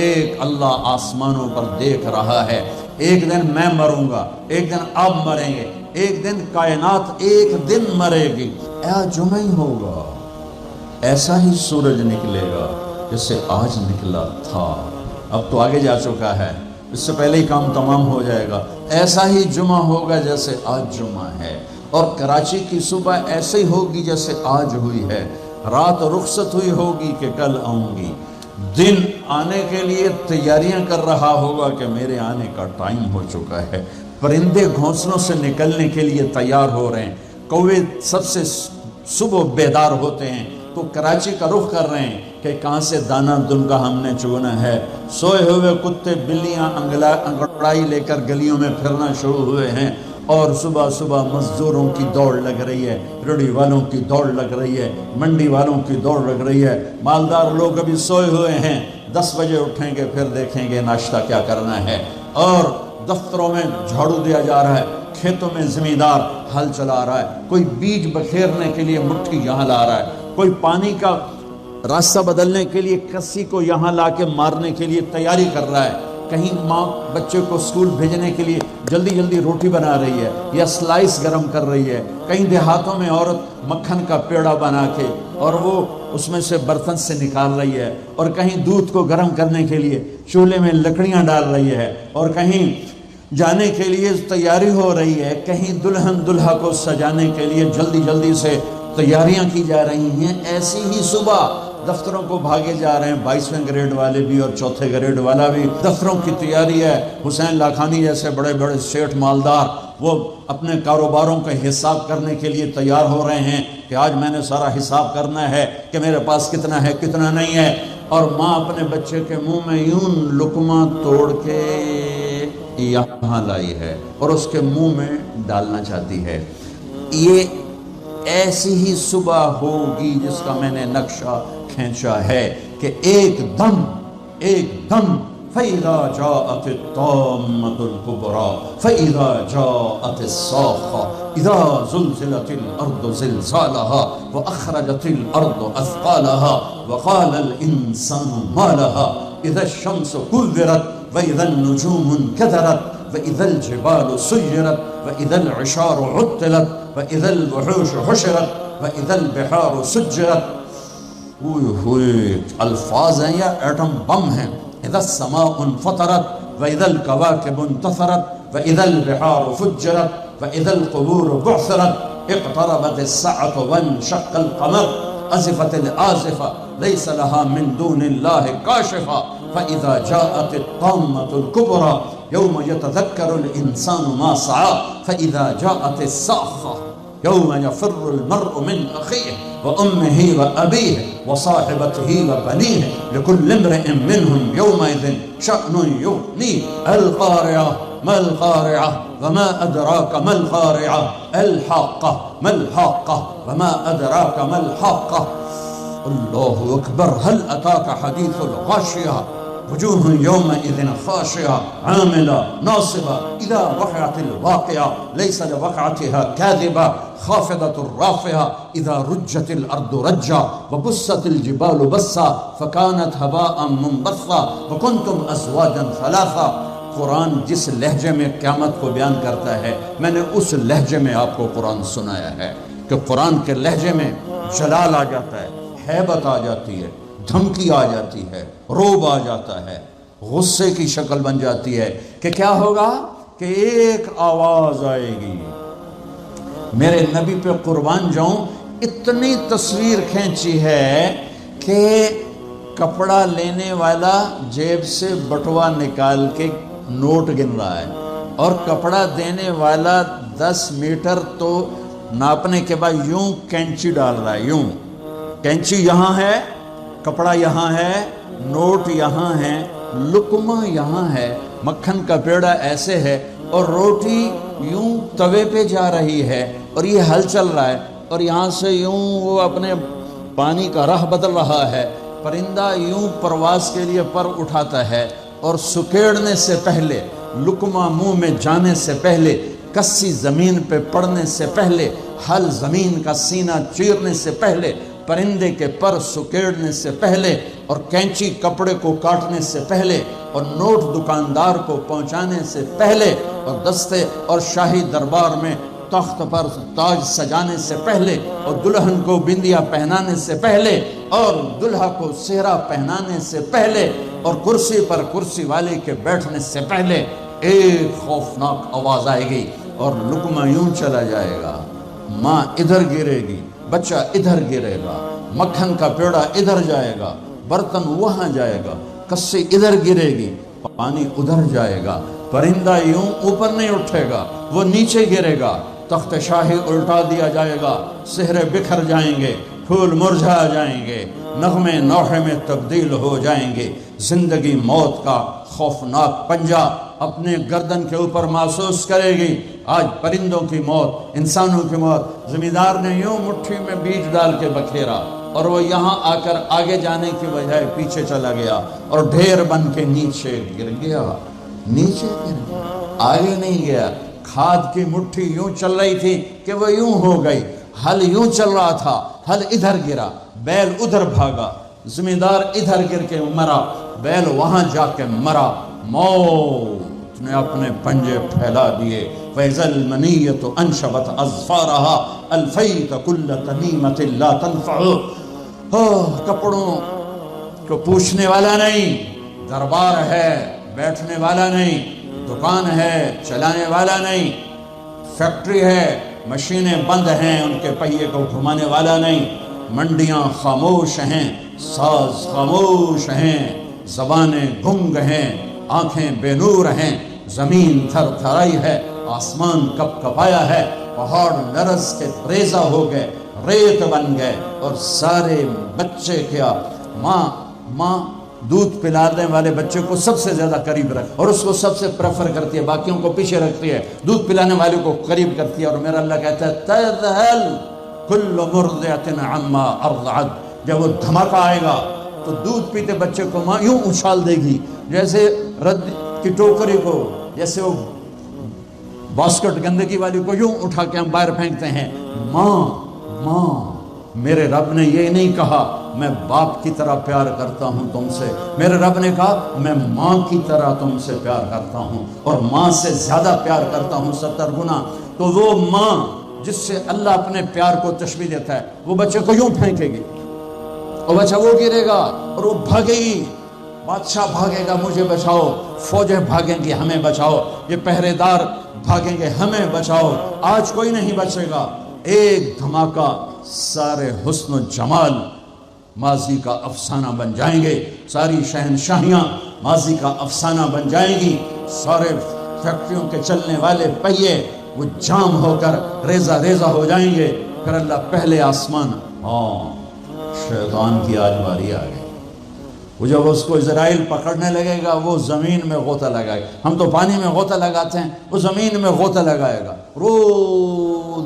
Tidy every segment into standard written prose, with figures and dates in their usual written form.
ایک اللہ آسمانوں پر دیکھ رہا ہے۔ ایک دن میں مروں گا، ایک دن آپ مریں گے، ایک دن کائنات ایک دن مرے گی، جمعہ ہی ہوگا، ایسا ہی سورج نکلے گا جیسے آج نکلا تھا۔ اب تو آگے جا چکا ہے، اس سے پہلے ہی کام تمام ہو جائے گا۔ ایسا ہی جمعہ ہوگا جیسے آج جمعہ ہے، اور کراچی کی صبح ایسے ہی ہوگی جیسے آج ہوئی ہے۔ رات رخصت ہوئی ہوگی کہ کل آؤں گی، دن آنے کے لیے تیاریاں کر رہا ہوگا کہ میرے آنے کا ٹائم ہو چکا ہے۔ پرندے گھونسلوں سے نکلنے کے لیے تیار ہو رہے ہیں، کوے سب سے صبح بیدار ہوتے ہیں تو کراچی کا رخ کر رہے ہیں کہ کہاں سے دانہ دن کا ہم نے چگنا ہے۔ سوئے ہوئے کتے بلیاں انگڑائی لے کر گلیوں میں پھرنا شروع ہوئے ہیں، اور صبح صبح مزدوروں کی دوڑ لگ رہی ہے، ریڑھی والوں کی دوڑ لگ رہی ہے، منڈی والوں کی دوڑ لگ رہی ہے۔ مالدار لوگ ابھی سوئے ہوئے ہیں، 10 بجے اٹھیں گے، پھر دیکھیں گے ناشتہ کیا کرنا ہے۔ اور دفتروں میں جھاڑو دیا جا رہا ہے، کھیتوں میں زمیندار ہل چلا رہا ہے، کوئی بیج بکھیرنے کے لیے مٹھی یہاں لا رہا ہے، کوئی پانی کا راستہ بدلنے کے لیے کسی کو یہاں لا کے مارنے کے لیے تیاری کر رہا ہے، کہیں ماں بچے کو اسکول بھیجنے کے لیے جلدی جلدی روٹی بنا رہی ہے یا سلائس گرم کر رہی ہے، کہیں دیہاتوں میں عورت مکھن کا پیڑا بنا کے اور وہ اس میں سے برتن سے نکال رہی ہے، اور کہیں دودھ کو گرم کرنے کے لیے چولہے میں لکڑیاں ڈال رہی ہے، اور کہیں جانے کے لیے تیاری ہو رہی ہے، کہیں دلہن دلہا کو سجانے کے لیے جلدی جلدی سے تیاریاں کی جا رہی ہیں۔ ایسی ہی صبح دفتروں کو بھاگے جا رہے ہیں، 22ویں گریڈ والے بھی اور 4تھے گریڈ والا بھی۔ دفتروں کی تیاری ہے، حسین لاکھانی جیسے بڑے بڑے سیٹھ مالدار وہ اپنے کاروباروں کا حساب کرنے کے لیے تیار ہو رہے ہیں کہ آج میں نے سارا حساب کرنا ہے کہ میرے پاس کتنا ہے کتنا نہیں ہے۔ اور ماں اپنے بچے کے منہ میں یوں لقمہ توڑ کے یہاں لائی ہے اور اس کے منہ میں ڈالنا چاہتی ہے۔ یہ ایسی ہی صبح ہوگی جس کا میں نے نقشہ کھینچا ہے کہ ایک دم فَإِذَا جَاءَتِ الطَّامَّةُ الْكُبْرَى فَإِذَا جَاءَتِ الصَّاخَّةُ إِذَا زُلْزِلَتِ الْأَرْضُ زِلْزَالَهَا وَأَخْرَجَتِ الْأَرْضُ أَثْقَالَهَا وَقَالَ الْإِنسَانُ مَا لَهَا إِذَا الشَّمْسُ كُوِّرَتْ وَإِذَا النُّجُومُ انكدرت وإذا الجبال سيرت وإذا العشار عطلت وإذا الوحوش حشرت وإذا البحار سجرت۔ ہوئے الفاظ ہیں یا ایٹم بم ہیں۔ إذا السماء انفطرت وإذا الكواكب انتثرت وإذا البحار فجرت وإذا القبور بعثرت اقتربت الساعة وانشق القمر أزفت الآزفة ليس لها من دون الله كاشفة فإذا جاءت الطامة الكبرى يوم يتذكر الإنسان ما سعى فإذا جاءت الصاخة يوم يفر المرء من أخيه وأمه وأبيه وصاحبته وبنيه لكل امرئ منهم يومئذ شأن يغنيه القارعة ما القارعة وما أدراك ما القارعة الحاقة ما الحاقة وما أدراك ما الحاقة الله أكبر هل أتاك حديث الغاشية وجوه يومئذ خاشعة عاملة ناصبة إذا وقعت الواقعة ليس لوقعتها كاذبة خافضة رافعة إذا رجت الأرض رجا وبست الجبال بسا فكانت هباء منبثا وكنتم أزواجا ثلاثا۔ قرآن جس لہجے میں قیامت کو بیان کرتا ہے میں نے اس لہجے میں آپ کو قرآن سنایا ہے کہ قرآن کے لہجے میں جلال آ جاتا ہے، ہیبت آ جاتی ہے، دھمکی آ جاتی ہے، روب آ جاتا ہے، غصے کی شکل بن جاتی ہے کہ کیا ہوگا کہ ایک آواز آئے گی۔ میرے نبی پہ قربان جاؤں، اتنی تصویر کھینچی ہے کہ کپڑا لینے والا جیب سے بٹوا نکال کے نوٹ گن رہا ہے اور کپڑا دینے والا 10 میٹر تو ناپنے کے بعد یوں کینچی ڈال رہا ہے، یوں کینچی یہاں ہے، کپڑا یہاں ہے، نوٹ یہاں ہے، لقمہ یہاں ہے، مکھن کا پیڑا ایسے ہے اور روٹی یوں توے پہ جا رہی ہے اور یہ ہل چل رہا ہے اور یہاں سے یوں وہ اپنے پانی کا راہ بدل رہا ہے۔ پرندہ یوں پرواز کے لیے پر اٹھاتا ہے اور سکیڑنے سے پہلے، لقمہ منہ میں جانے سے پہلے، کسی زمین پہ پڑنے سے پہلے، ہل زمین کا سینہ چیرنے سے پہلے پرندے کے پر سکیڑنے سے پہلے اور کینچی کپڑے کو کاٹنے سے پہلے اور نوٹ دکاندار کو پہنچانے سے پہلے اور دستے اور شاہی دربار میں تخت پر تاج سجانے سے پہلے اور دلہن کو بندیا پہنانے سے پہلے اور دلہا کو سہرا پہنانے سے پہلے اور کرسی پر کرسی والے کے بیٹھنے سے پہلے ایک خوفناک آواز آئے گی اور لقمہ یوں چلا جائے گا، ماں ادھر گرے گی، بچہ ادھر گرے گا، مکھن کا پیڑا ادھر جائے گا، برتن وہاں جائے گا، کسی ادھر گرے گی، پانی ادھر جائے گا، پرندہ یوں اوپر نہیں اٹھے گا، وہ نیچے گرے گا، تخت شاہی الٹا دیا جائے گا، سہرے بکھر جائیں گے، پھول مرجھا جائیں گے، نغمے نوحے میں تبدیل ہو جائیں گے، زندگی موت کا خوفناک پنجہ اپنے گردن کے اوپر محسوس کرے گی۔ آج پرندوں کی موت، انسانوں کی موت، زمیندار نے یوں مٹھی میں بیج ڈال کے بکھیرا اور وہ یہاں آ کر آگے جانے کی بجائے پیچھے چلا گیا اور ڈھیر بن کے نیچے گر گیا، نیچے گر گیا، آگے نہیں گیا۔ کھاد کی مٹھی یوں چل رہی تھی کہ وہ یوں ہو گئی، ہل یوں چل رہا تھا، ہل ادھر گرا، بیل ادھر بھاگا، زمیندار ادھر گر کے مرا، بیل وہاں جا کے مرا۔ موت نے اپنے پنجے پھیلا دیے، فَإِذَا الْمَنِيَّةُ أَنْشَبَتْ أَظْفَارَهَا أَلْفَيْتَ كُلَّ تَمِيمَةٍ لَا تَنْفَعُ۔ کپڑوں کو پوچھنے والا نہیں، دربار ہے بیٹھنے والا نہیں، دکان ہے چلانے والا نہیں، فیکٹری ہے مشینیں بند ہیں ان کے پہیے کو گھمانے والا نہیں، منڈیاں خاموش ہیں، ساز خاموش ہیں، زبانیں گنگ ہیں، آنکھیں بے نور ہیں، زمین تھر تھرائی ہے، آسمان کپ کپایا ہے، پہاڑ لرز کے ریزہ ہو گئے، ریت بن گئے، اور سارے بچے کیا، ماں دودھ پلانے والے بچے کو سب سے زیادہ قریب رکھ اور اس کو سب سے پریفر کرتی ہے، باقیوں کو پیچھے رکھتی ہے، دودھ پلانے والے کو قریب کرتی ہے۔ اور میرا اللہ کہتا ہے تذہل کل مرضعۃ عما ارضعت، جب وہ دھماکہ آئے گا تو دودھ پیتے بچے کو ماں یوں اچھال دے گی جیسے رد کی ٹوکری کو، جیسے وہ باسکٹ گندگی والی کو یوں اٹھا کے ہم باہر پھینکتے ہیں۔ ماں میرے رب نے یہ نہیں کہا میں باپ کی طرح پیار کرتا ہوں تم سے، میرے رب نے کہا میں ماں کی طرح تم سے پیار کرتا ہوں، اور ماں سے زیادہ پیار کرتا ہوں 70 گنا۔ تو وہ ماں جس سے اللہ اپنے پیار کو تشبیہ دیتا ہے، وہ بچے کو یوں پھینکے گی اور بچہ وہ گرے گا اور وہ بھاگے گی، بادشاہ بھاگے گا مجھے بچاؤ، فوجیں بھاگیں گی ہمیں بچاؤ، یہ پہرے دار بھاگیں گے ہمیں بچاؤ۔ آج کوئی نہیں بچے گا۔ ایک دھماکہ، سارے حسن و جمال ماضی کا افسانہ بن جائیں گے، ساری شہنشاہیاں ماضی کا افسانہ بن جائیں گی، سارے فیکٹریوں کے چلنے والے پہیے وہ جام ہو کر ریزہ ریزہ ہو جائیں گے۔ پھر اللہ پہلے آسمان، شیطان کی آج باری آ گئی۔ وہ جب اس کو اسرائیل پکڑنے لگے گا وہ زمین میں غوطہ لگائے گا، ہم تو پانی میں غوطہ لگاتے ہیں، وہ زمین میں غوطہ لگائے گا،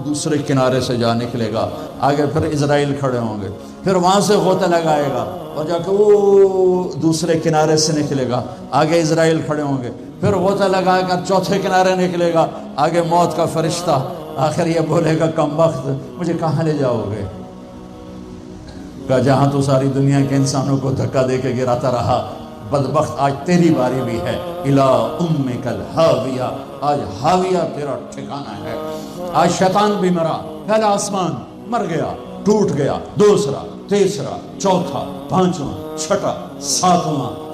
دوسرے کنارے سے جا نکلے گا، آگے پھر اسرائیل کھڑے ہوں گے، پھر وہاں سے غوطہ لگائے گا اور جا کے وہ دوسرے کنارے سے نکلے گا، آگے اسرائیل کھڑے ہوں گے، پھر غوطہ لگا کر چوتھے کنارے نکلے گا، آگے موت کا فرشتہ، آخر یہ بولے گا کم وقت مجھے کہاں لے جاؤ گے؟ کہ جہاں تو ساری دنیا کے انسانوں کو دھکا دے کے گراتا رہا، بدبخت آج تیری باری بھی ہے، الا امک الہاویہ، آج ہاویہ تیرا ٹھکانہ ہے۔ آج شیطان بھی مرا، پہلا آسمان مر گیا، ٹوٹ گیا، دوسرا، تیسرا، چوتھا، پانچواں، چھٹا،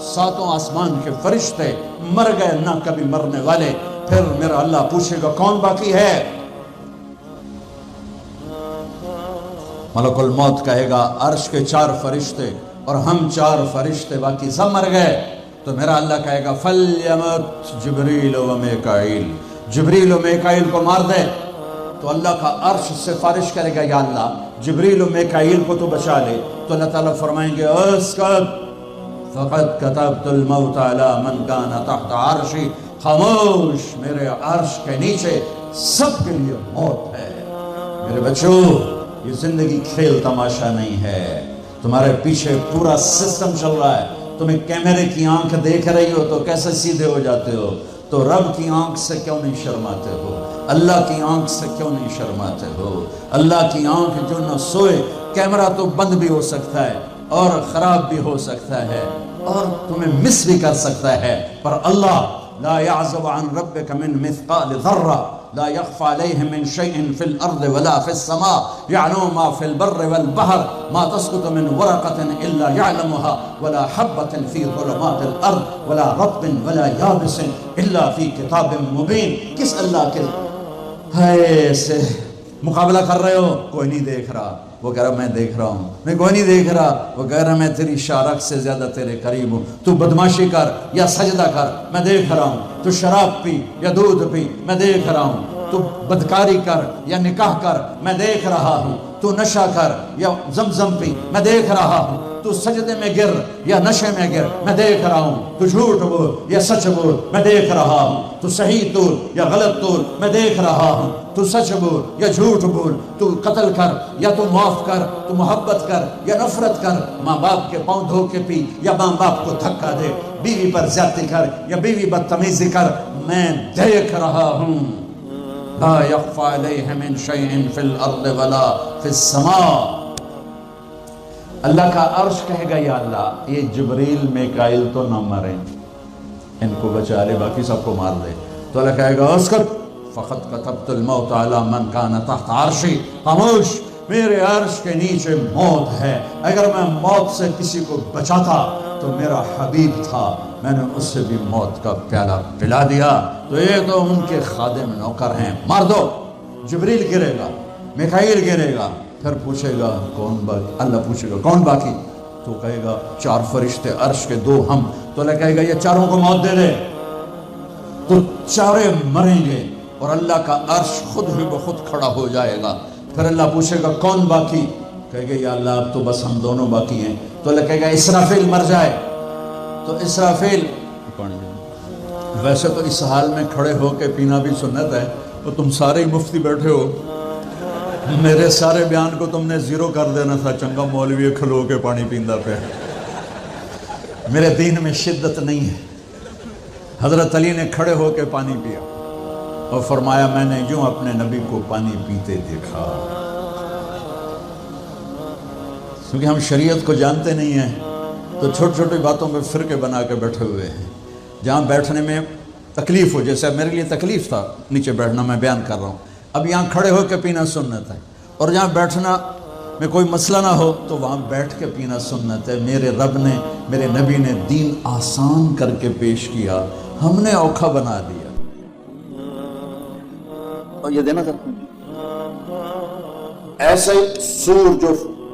ساتوں آسمان کے فرشتے مر گئے، نہ کبھی مرنے والے۔ پھر میرا اللہ پوچھے گا کون باقی ہے؟ ملک الموت کہے گا عرش کے 4 فرشتے اور ہم 4 فرشتے باقی سب مر گئے۔ تو میرا اللہ کہے گا فَلْيَمُتْ جبریل و میکائیل، جبریل و میکائیل کو مار دے۔ تو اللہ کا عرش سفارش کرے گا یا اللہ جبریل و میکائیل کو تو بچا لے۔ تو اللہ تعالیٰ فرمائیں گے اسکت فقد کتبت الموت علی من کان تحت عرشی، خاموش، میرے عرش کے نیچے سب کے لیے موت ہے۔ میرے بچوں، یہ زندگی کھیل تماشا نہیں ہے، تمہارے پیچھے پورا سسٹم چل رہا ہے۔ تمہیں کیمرے کی آنکھ دیکھ رہی ہو تو کیسے سیدھے ہو جاتے ہو؟ تو رب کی آنکھ سے کیوں نہیں شرماتے ہو؟ اللہ کی آنکھ سے کیوں نہیں شرماتے ہو؟ اللہ کی آنکھ جو نہ سوئے کیمرہ تو بند بھی ہو سکتا ہے اور خراب بھی ہو سکتا ہے اور تمہیں مس بھی کر سکتا ہے، پر اللہ لا يعزب عن ربك من مثقال ذرة لا يخفى عليه من شيء في الأرض ولا في السماء يعلم ما في البر والبحر ما تسقط من ورقة إلا يعلمها ولا حبة في ظلمات الأرض ولا رطب ولا يابس إلا في كتاب مبين. کس اللہ کے ہے سے مقابلہ کر رہے ہو؟ کوئی نہیں دیکھ رہا. وہ کہہ رہا میں دیکھ رہا ہوں. میں کوئی نہیں دیکھ رہا. وہ کہہ رہا میں تیری شارک سے زیادہ تیرے قریب ہوں. تو بدماشی کر یا سجدہ کر، میں دیکھ رہا ہوں. تو شراب پی یا دودھ پی، میں دیکھ رہا ہوں. تو بدکاری کر یا نکاح کر، میں دیکھ رہا ہوں. تو نشہ کر یا زمزم پی، میں دیکھ رہا ہوں. تو سجدے میں گر یا نشے میں گر، میں دیکھ رہا ہوں. تو جھوٹ بول یا سچ بول، میں دیکھ رہا ہوں. تو صحیح تول یا غلط تول، میں دیکھ رہا ہوں. تو سچ بول یا جھوٹ بول، تو قتل کر یا تو معاف کر، تو محبت کر یا نفرت کر. ماں باپ کے پاؤں دھو کے پی یا ماں باپ کو دھکا دے. بیوی پر زیادتی کر یا بیوی بدتمیزی کر، میں دیکھ رہا ہوں. لا يخفى عليه من شيء في الارض ولا في السماء. اللہ کا عرش کہے گا یا اللہ یہ جبریل میکائیل تو نہ مریں، ان کو بچا لے، باقی سب کو مار دے. تو اللہ کہے گا اسکت فقط كتبت الموت على من كان تحت عرشی. خاموش، میرے عرش کے نیچے موت ہے. اگر میں موت سے کسی کو بچاتا تو میرا حبیب تھا، میں نے اس سے بھی موت کا پیالہ پلا دیا. تو یہ تو ان کے خادم نوکر ہیں، مار دو. جبریل گرے گا، میکائیل گرے گا، پھر پوچھے گا کون باقی؟ اللہ پوچھے گا کون باقی؟ تو کہے گا 4 فرشتے عرش کے 2 ہم. تو اللہ کہے گا یہ 4 کو موت دے دے. تو 4 مریں گے اور اللہ کا عرش خود ہی بخود کھڑا ہو جائے گا. پھر اللہ پوچھے گا کون باقی؟ کہے گا یا اللہ اب تو بس ہم دونوں باقی ہیں. تو اللہ کہے گا اسرافیل مر جائے. تو اسرافیل، ویسے تو اس حال میں کھڑے ہو کے پینا بھی سنت ہے، تو تم سارے ہی مفتی بیٹھے ہو، میرے سارے بیان کو تم نے زیرو کر دینا تھا. چنگا مولوی کھلو کے پانی پیندا پہ. میرے دین میں شدت نہیں ہے. حضرت علی نے کھڑے ہو کے پانی پیا اور فرمایا میں نے یوں اپنے نبی کو پانی پیتے دیکھا. کیونکہ ہم شریعت کو جانتے نہیں ہیں تو چھوٹی چھوٹی باتوں میں فرقے بنا کے بیٹھے ہوئے ہیں. جہاں بیٹھنے میں تکلیف ہو، جیسے میرے لیے تکلیف تھا نیچے بیٹھنا، میں بیان کر رہا ہوں. اب یہاں کھڑے ہو کے پینا سنت ہے، اور جہاں بیٹھنا میں کوئی مسئلہ نہ ہو تو وہاں بیٹھ کے پینا سنت ہے. میرے رب نے، میرے نبی نے دین آسان کر کے پیش کیا، ہم نے اوکھا بنا دیا. اور یہ دینا تھا ایسے سور جو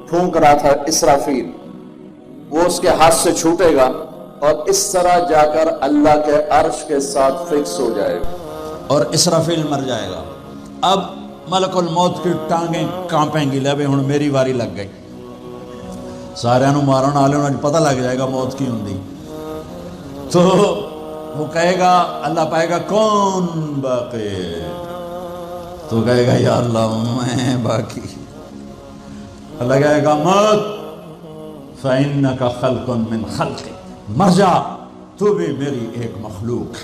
پھونک رہا تھا اسرافیل، وہ اس کے ہاتھ سے چھوٹے گا اور اس طرح جا کر اللہ کے عرش کے ساتھ فکس ہو جائے گا اور اسرافیل مر جائے گا. اب ملک الموت کی ٹانگیں کانپیں گی. لے بھائی ہن میری واری لگ گئی، سارے نو مارن والے نو پتہ لگ جائے گا موت کی ہوندی. تو وہ کہے گا، اللہ پائے گا کون باقی؟ تو کہے گا یا اللہ میں باقی. اللہ کہے گا موت فَإِنَّكَ خَلْقٌ مِّن خَلْقِ، مر جا، تو بھی میری ایک مخلوق.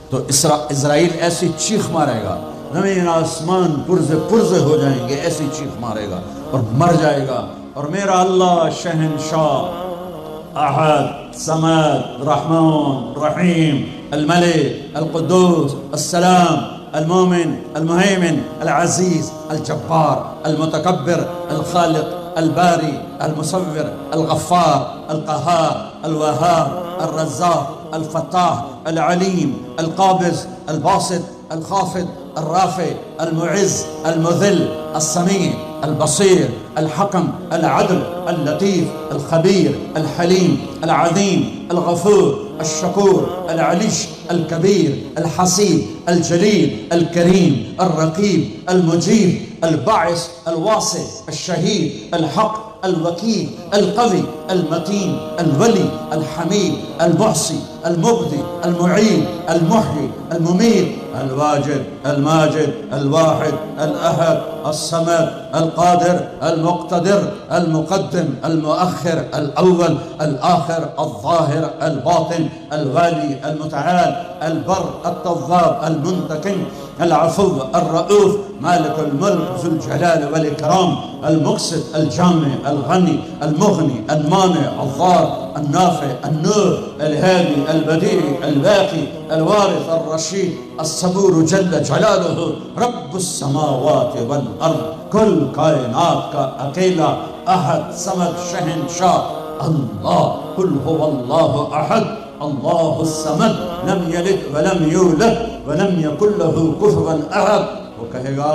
تو اسرائیل ایسی چیخ مارے گا، زمین آسمان پرزے ہو جائیں گے، ایسی چیخ مارے گا اور مر جائے گا. اور میرا اللہ شہنشاہ، احد، صمد، رحمان، رحیم، الملک، القدوس، السلام، المومن، المهيمن، العزيز، الجبار، المتكبر، الخالق، الباري، المصور، الغفار، القهار، الوهاب، الرزاق، الفتاح، العليم، القابض، الباسط، الخافض، الرافع، المعز، المذل، السميع، البصير، الحكم، العدل، اللطيف، الخبير، الحليم، العظيم، الغفور، الشكور، العلي، الكبير، الحسيب، الجليل، الكريم، الرقيب، المجيب، الباعث، الواسع، الشهيد، الحق، الوكيل، القوي، المتين، الولي، الحميد، المحصي، المبدي، المعين، المحيي، المميت، الواجد، الماجد الواحد الأحد الصمد القادر المقتدر المقدم المؤخر الأول الآخر الظاهر الباطن الغالي المتعال البر التواب المنتقم العفو الرؤوف مالك الملك ذو الجلال والإكرام المقسط الجامع الغني المغني المانع الضار النافع النور الهادي البديع الباقي الوارث الرشيد الصبور جل جلاله رب السماوات والأرض كل کائنات کا اکیلا احد صمد شہنشاہ اللہ قل هو الله احد اللہ الصمد لم یلد ولم یولد ولم یکن له کفوا احد. وہ کہے گا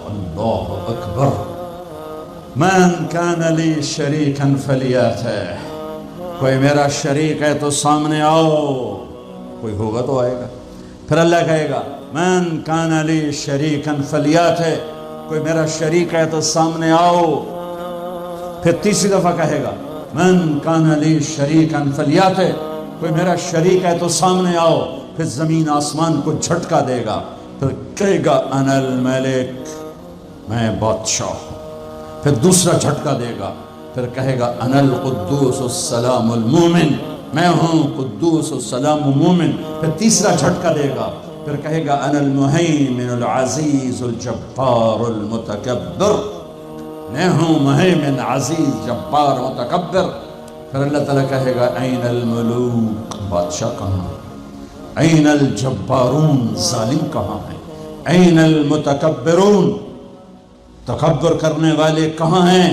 اللہ اکبر من کان لی شریکا فلیاتہ. کوئی میرا شریک ہے تو سامنے آؤ. کوئی ہوگا تو آئے گا. پھر اللہ کہے گا من کان لی شریکا فلیاتہ. کوئی میرا شریک ہے تو سامنے آؤ. پھر تیسری دفعہ کہے گا من کان لی شریکا فلیاتہ. کوئی میرا شریک ہے تو سامنے آؤ. پھر زمین آسمان کو جھٹکا دے گا. پھر کہے گا انا الملک، میں بادشاہ ہوں. پھر دوسرا جھٹکا دے گا. پھر کہے گا انا القدوس السلام المومن، میں ہوں قدوس السلام مومن. پھر تیسرا جھٹکا دے گا. پھر کہے گا انا المہیمن العزیز الجبار المتکبر، میں ہوں مہیمن عزیز جبار متکبر. پھر اللہ تعالیٰ کہے گا این الملوک، بادشاہ کہاں ہے؟ این الجبارون، ظالم کہاں ہے؟ این المتکبرون، تکبر کرنے والے کہاں ہیں؟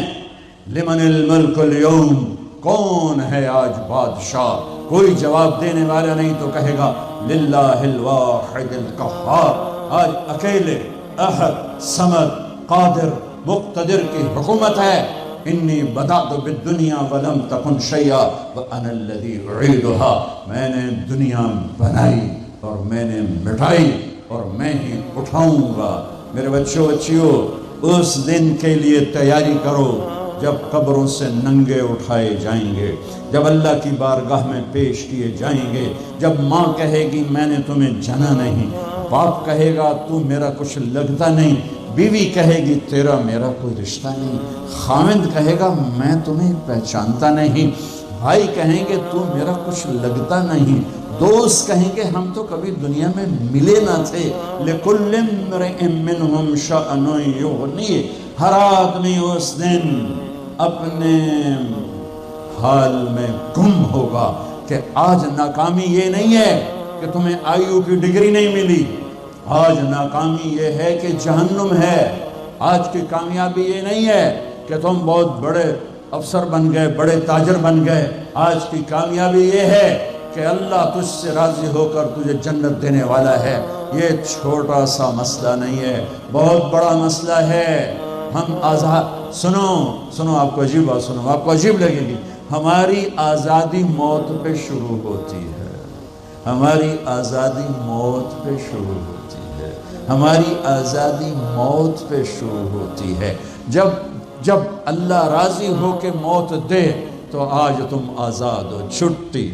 لمن الملک اليوم، کون ہے آج بادشاہ؟ کوئی جواب دینے والا نہیں تو کہے گا للہ الواحد القہار. آج اکیلے احد صمد قادر مقتدر کی حکومت ہے. انی بدأت بالدنیا ولم تکن شیئا وانا الذی اعیدها. میں نے دنیا بنائی اور میں نے مٹائی اور میں ہی اٹھاؤں گا. میرے بچیوں اس دن کے لیے تیاری کرو جب قبروں سے ننگے اٹھائے جائیں گے، جب اللہ کی بارگاہ میں پیش کیے جائیں گے، جب ماں کہے گی میں نے تمہیں جنا نہیں، باپ کہے گا تو میرا کچھ لگتا نہیں، بیوی کہے گی تیرا میرا کوئی رشتہ نہیں، خاوند کہے گا میں تمہیں پہچانتا نہیں، بھائی کہیں گے تو میرا کچھ لگتا نہیں، دوست کہیں گے ہم تو کبھی دنیا میں ملے نہ تھے. لِكُلِّ امْرِئٍ مِّنْهُمْ شَأْنٌ یُغْنِیہ. ہر آدمی اس دن اپنے حال میں گم ہوگا کہ آج ناکامی یہ نہیں ہے کہ تمہیں آئیو کی ڈگری نہیں ملی، آج ناکامی یہ ہے کہ جہنم ہے. آج کی کامیابی یہ نہیں ہے کہ تم بہت بڑے افسر بن گئے، بڑے تاجر بن گئے. آج کی کامیابی یہ ہے کہ اللہ تجھ سے راضی ہو کر تجھے جنت دینے والا ہے. یہ چھوٹا سا مسئلہ نہیں ہے، بہت بڑا مسئلہ ہے. ہم آزاد، سنو آپ کو عجیب بات سنو، آپ کو عجیب لگے گی. ہماری آزادی موت پہ شروع ہوتی ہے. ہماری آزادی موت پہ شروع ہوتی ہے. ہماری آزادی موت پہ شروع ہوتی ہے. جب اللہ راضی ہو کے موت دے تو آج تم آزاد ہو. چھٹی